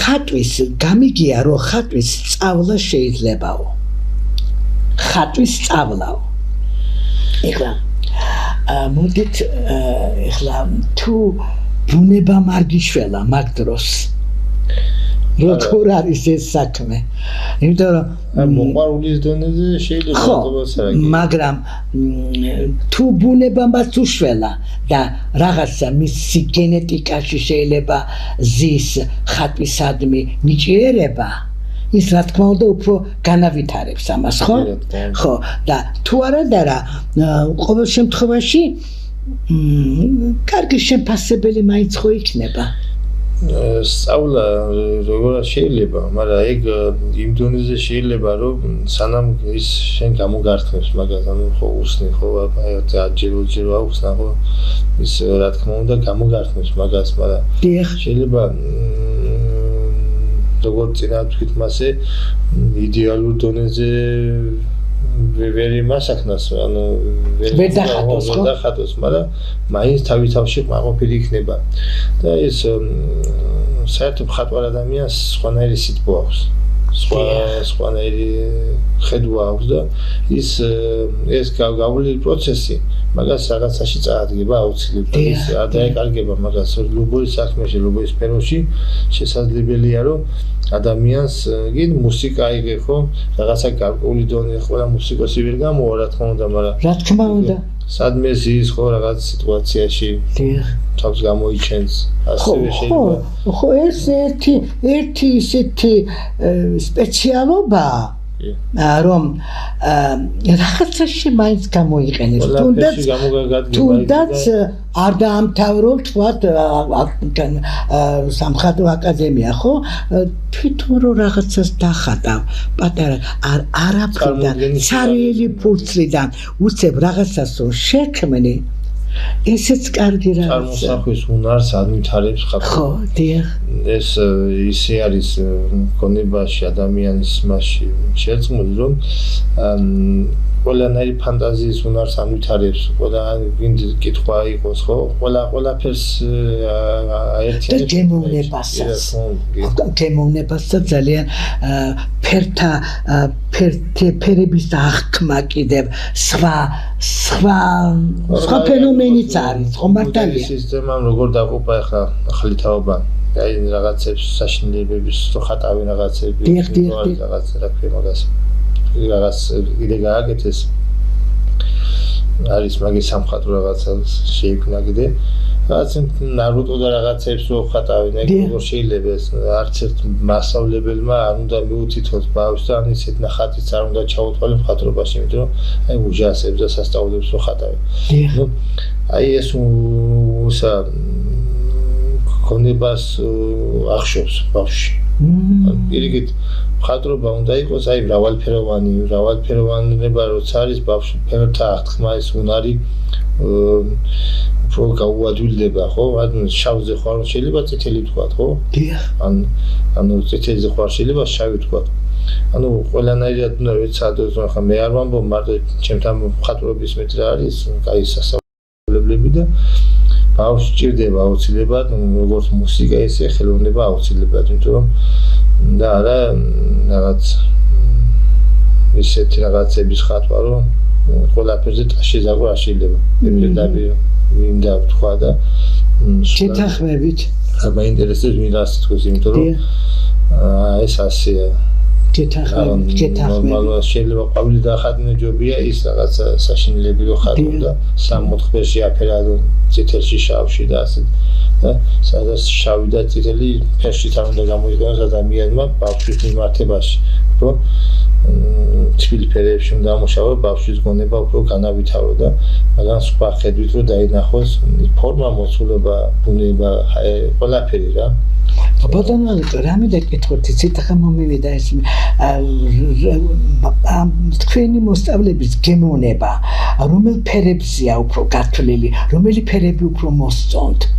ხატვის გამიგია რომ ხატვის სწავლა შეიძლებაო ხატვის სწავლაო ეხლა მოდით ეხლა თუ ბუნება მარგიშველა მაგ დროს როგორ არის ეს საქმე იმიტომ რომ მოყვარულის დონეზე შეიძლება ხო მაგრამ თუ ბუნებამაც უშველა და რაღაცა მისი გენეტიკაში შეიძლება ზის ხატვისადმი ნიჭიერება ის რა თქმა უნდა უფრო განავითარებს ამას ხო ხო და თუ არა და რა ყოველ შემთხვევაში კარგი შეფასებელი მაინც ხო იქნება სწავლა როგორ შეიძლება მაგრამ ეგ იმ დონეზე შეიძლება რომ სანამ ის შენ გამოგართმევს მაგას ანუ ხო უსნი ხო ჯერ აუხსნა ხო ის რა თქმა უნდა გამოგართმევს მაგას მაგრამ შეიძლება როგორც წინა თქვით მასე იდეალურ დონეზე ვერ იმასაკნას, ანუ ვერ დახატოს, მაგრამ მაინც თავი-თავში ყმაყოფილი იქნება. და ეს საერთოდ მხატვარ ადამიანს სხვანაირი სიტყვა აქვს. სხვანაირი ხედვა აქვს და ეს გავლილი პროცესი მაგას რაღაცაში წაადგება აუცილებლად. ის არ დაეკარგება მაგას ლუბოვის საქმეში, ლუბოვის სფეროში შესაძლებელია რომ ადამიანს გინ მუსიკა აიღე ხო რაღაცა გარკვეული დონე ყველა მუსიკოსი ვერ გამოვა რა თქმა უნდა მაგრამ რა თქმა უნდა სადმე ზის ხო რაღაც სიტუაციაში თავს გამოიჩენს ასევე შეიძლება ხო ეს ერთი ისეთი სპეციალობა რომ რაღაცაში მაინც გამოიყენებს თუნდაც არ დაამთავროთ თქვათ სამხატვრო აკადემია ხო თვითონ რომ რაღაცას დახატავ პატარა არაფრიდან ცარიელი ფურცლიდან უცებ რაღაცას რომ შექმნი ესეც კარგი რაღაცა წარმოსახვის უნარს ადმითარებს ხატვა ხო დიახ ეს ისე არის გონებაში ადამიანის მასში შეცმული რომ ყველანაირი ფანტაზიის უნარს ამვითარებს ყველა ვინც კითხვა იყოს ხო ყველაფერს აერთიანებს გემოვნებასაც ძალიან ფერების აღქმა კიდევ სხვა ფენომენიც არის ხო მართალია სისტემამ როგორ დაყოფა ახლა ახალი თაობა აი რაღაცებს საშინელებების ხატავენ რაღაცები რაღაც რა ქვია მაგას რაღაც კიდე გააკეთეს არის მაგის სამხატვრო რაღაცა შეიქმნა კიდე რაღაც ნარუტო და რაღაცებს რო ხატავენ ეგ როგორ შეიძლება ეს არც ერთ მასწავლებელმა არ უნდა მიუთითოს ბავშვს და ან ისეთ ნახატიც არ უნდა ჩაუთვალე მხატვრობაში იმიტომ რომ აი უჯასებს და სასწავლებლებს რო ხატავენ ნუ აი ეს უსა ქონებას ახშობს ბავშვში პირიქით მხატვრობა უნდა იყოს აი მრავალფეროვანება როცა არის ბავშვი ფერთა აღთქმა ეს უნარი უფრო გაუადვილდება ხო ანუ შავზე ხარ შეიძლება წითელი თქვა ხო დიახ ანუ წითელზე ხარ შეიძლება შავი თქვა ანუ ყველანაირად უნდა ვეცადოთ რომ ხა მე არ ვამბობ მარტო ჩემთან მხატვრობის მეტი რა არის კაი სასწავლებლები და ბავშვს ჭირდება აუცილებლად როგორც მუსიკა ისე ხელოვნება აუცილებლად იმიტომ რომ და არა რაღაც ისეთი რაღაცების ხატვა რომ ყველაფერზე ტაში ზაგვა არ შეიძლება პირდაპირ მინდა ვთქვა და შეთანხმებით მაინტერესებს ვინ რას თქოს იმიტომ რომ ეს ასეა ნორმალურად შეიძლება ყვავილი დახატნე ჯობია ის რაღაცა საშინელები რო ხატო და 64-ში აფერადო წითელში შავში და ასე და სადაც შავი და წითელი ფერში თან უნდა გამოიყენოს ადამიანმა ბავშვის მიმართებაში უფრო თბილი ფერებში უნდა ამუშავო ბავშვის გონება უფრო განავითარო და მაგრამ სხვა ხედვით რომ დაინახოს ფორმა მოცულობა ბუნება ყველაფერი რა ბატონო რამე კითხოთ ციტახა მომივიდა ეს თქვენი მოსწავლების გემოვნება რომელ ფერებზეა უფრო გათვლილი რომელი ფერები უფრო მოსწონთ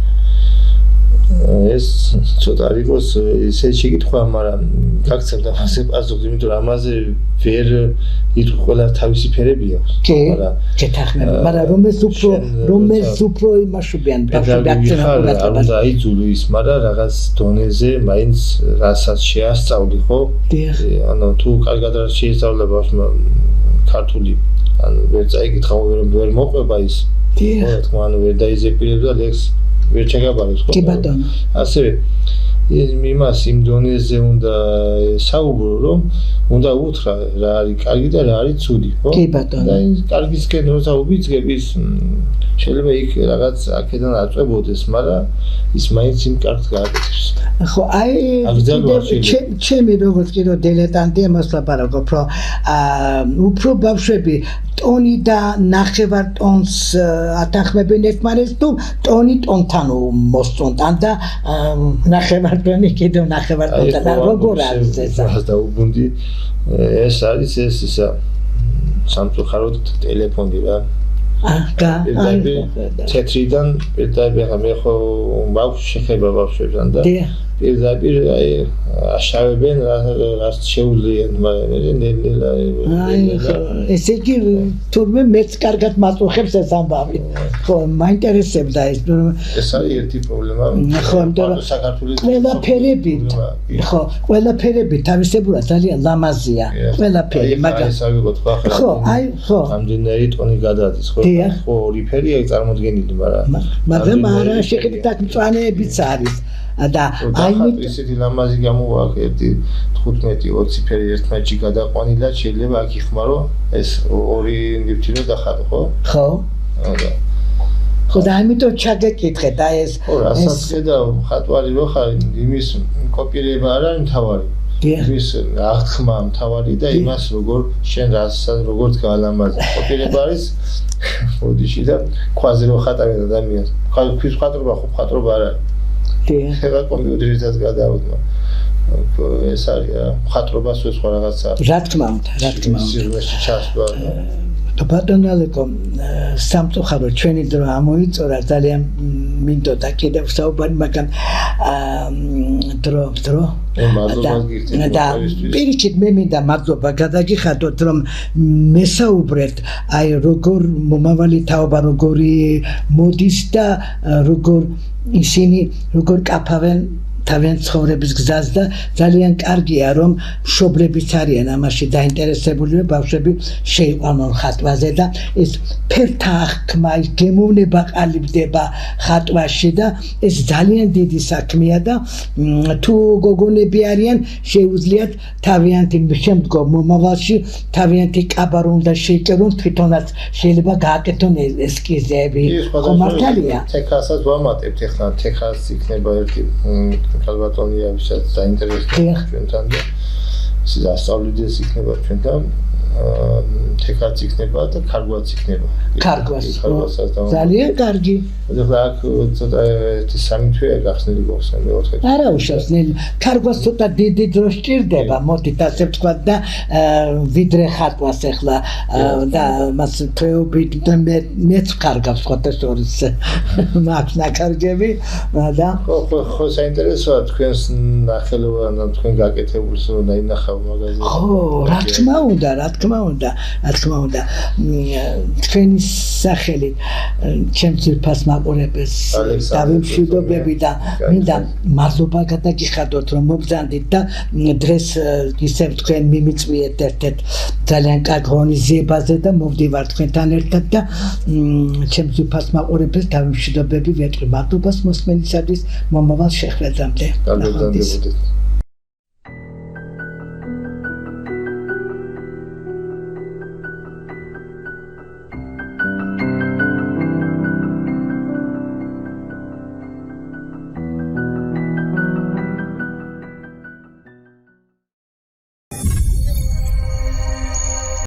ეს ცოტა არ იყოს ისე შეკითხვა მაგრამ გაგცემდა მასე პასუხი იმიტომ რომ ამაზე ვერ იტყვი ყველა თავისი ფერები აქვს მაგრამ შეთანხმება მაგრამ რომელს უფრო იმაშობიან ბავშვები არ უნდა აიძულო ის მაგრამ რაღაც დონეზე მაინც რასაც შეასწავლი ხო ანუ თუ კარგად არ შეისწავლა ბავშვმა ქართული ანუ ვერ წაიკითხა ვერ მოყვება ის რა თქმა უნდა ვერ დაიზეპირებდა ლექს ვერ ჩაგაბარებს ხო? კი ბატონო. ასევე იმას იმ დონეზე უნდა საუბრო რომ უნდა უთხრა რა არის კარგი და რა არის ცუდი, ხო? კი ბატონო. და ის კარგისკენ როცა ubitsgeb ის შეიძლება იქ რაღაც აქედან აწვებოდეს, მაგრამ ის მაინც იმ კარგს გააკეთებს. ხო, აი ჩემი როგორც კიდე დილეტანტი ამას ლაპარაკობ, რომ უფრო ბავშვები ტონი და ნახევარ ტონს ათანხმებენ ერთმანეთს თუ ტონი ტონთან მოსწონთ და ნახევარ ტონი კიდევ ნახევარ ტონთან როგორ არის ეს? და უგუნდი ეს არის ეს ისა სამწუხაროდ ტელეფონი რა. თეთრიდან პირდაპირ მე ხო ბავშვი შეხება ბავშვებთან და პირდაპირ აი აშავებენ რაც შეუძლიათ, მაგრამ ნელ-ნელა ესე იგი თურმე მეც კარგად მაწუხებს ეს ამბავი. ხო, მაინტერესებდა ეს. ეს არის ერთი პრობლემა. ხო, საქართველოს ყველაფერები თავისებურად ძალიან ლამაზია. ყველაფერი, მაგრამ ეს ავიღოთ ხო ახლა. ხო, აი, ხო. ამდენარი ტონი გადადის, ხო? ხო, ორი ფერი აი წარმოდგენილი, მაგრამ არა შეხედეთ აქ მწვანეებიც არის. და აი ისეთი ლამაზი გამოვა ერთი 15-20 ფერი ერთმანეთში გადაყვანილად შეიძლება აქ იხმარო ეს ორი ნივთინო დახატო, ხო? ხო. ხო და ამიტომ ჩაგეკითხე და ეს რასაც ხედავ ხატვარი რო ხარ იმის კოპირება არ არის მთავარი. ის აღქმა მთავარი და იმას როგორ შენ რასაც როგორც გაალამაზე. კოპირება არის ოდიში და ქვაზე რო ხატავენ ადამიანს. ქვის ხატრობა ხო ხატრობა არ არის. ეხლა კომპიუტერითაც გადავდგა. ეს არის ხატრობას უცხო რაღაცა. რა თქმა უნდა, რა თქმა უნდა. სირვეში ჩასვლა. ბატონალეკო სამწუხაროდ ჩვენი დრო ამოიწურა ძალიან მინდოდა კიდევ საუბარი, მაგრამ დრო და პირიქით მე მინდა მადლობა გადაგიხადოთ რომ მესაუბრეთ აი როგორ მომავალი თაობა როგორი მოდის და როგორ ისინი როგორ კაფავენ თავიანთ ცხოვრების გზას და ძალიან კარგია რომ მშობლებიც არიან ამაში დაინტერესებული ბავშვები შეიყვანონ ხატვაზე და ეს ფერთა აღქმა ის გემოვნება ყალიბდება ხატვაში და ეს ძალიან დიდი საქმეა და თუ გოგონები არიან შეუძლიათ თავიანთი შემდგომ მომავალში თავიანთი კაბარო უნდა შეიჭერონ თვითონაც შეიძლება გააკეთონ ესკიზები მართალია თექასაც ვამატებთ ეხლა თექას იქნება ერთი ალბათონია ვისაც დაინტერესდება ჩვენთან და ის დასწავლიდეს იქნება ჩვენთან თექაც იქნება და კარგვაც იქნება კარგვასაც ძალიან კარგი ეხლა აქ ცოტა ერთი სამი თვეა გახსნილი გვაქვს მე-4 არა უშავს ნელ კარგვას ცოტა დიდი დრო სჭირდება მოდით ასე ვთქვათ და ვიდრე ხატვას ეხლა და მას თეობით მეც კარგავს ხოთესორის მაქვს ნაკარგები და ხო საინტერესოა თქვენს ნახელოვანად თქვენ გაკეთებულს რომ დაინახავ მაგაზინში ხო რა თქმა უნდა თქვენი სახელით ჩემს ძირფას მაყურებელს დავიმშვიდობები და მინდა მადლობა გადაგიხადოთ რომ მობრძანდით და დღეს ისევ თქვენ მიმიწვიეთ ერთ-ერთ ძალიან კარგ ღონისძიებაზე და მოვდივარ თქვენთან ერთად და ჩემს ძირფას მაყურებელს დავიმშვიდობები ვეტყვი მადლობას მოსმენისათვის მომავალ შეხვედრამდე.